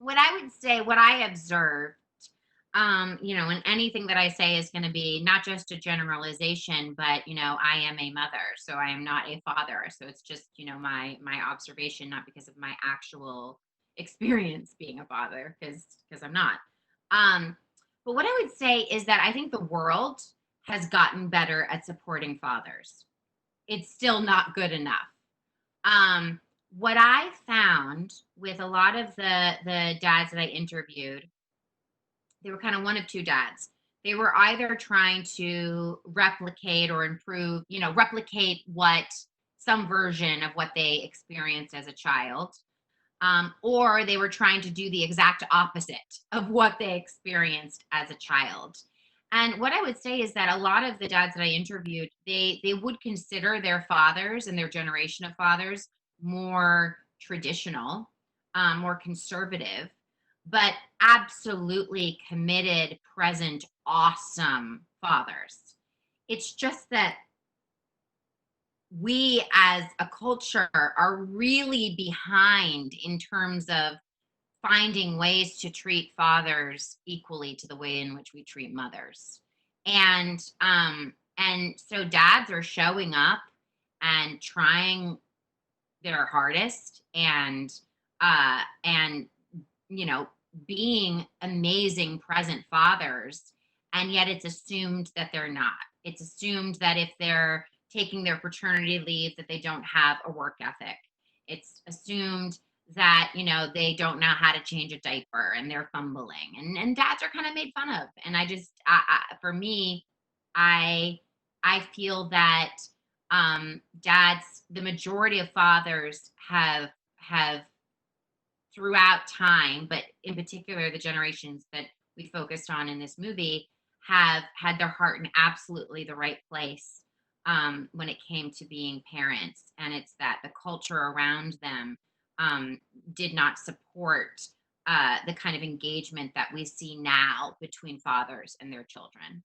what I would say, what I observed, and anything that I say is going to be not just a generalization, but I am a mother, so I am not a father. So it's just my observation, not because of my actual experience being a father, because I'm not. Um, but what I would say is that I think the world has gotten better at supporting fathers. It's still not good enough. What I found with a lot of the dads that I interviewed, they were kind of one of two dads. They were either trying to replicate or improve, replicate what some version of what they experienced as a child, or they were trying to do the exact opposite of what they experienced as a child. And what I would say is that a lot of the dads that I interviewed, they would consider their fathers and their generation of fathers more traditional, more conservative, but absolutely committed, present, awesome fathers. It's just that we as a culture are really behind in terms of finding ways to treat fathers equally to the way in which we treat mothers. And so dads are showing up and trying their hardest and you know being amazing present fathers, and yet it's assumed that they're not. It's assumed that if they're taking their paternity leave that they don't have a work ethic. It's assumed that they don't know how to change a diaper and they're fumbling, and dads are kind of made fun of. And for me, i I feel that dads, the majority of fathers have throughout time, but in particular the generations that we focused on in this movie, have had their heart in absolutely the right place when it came to being parents. And it's that the culture around them did not support the kind of engagement that we see now between fathers and their children.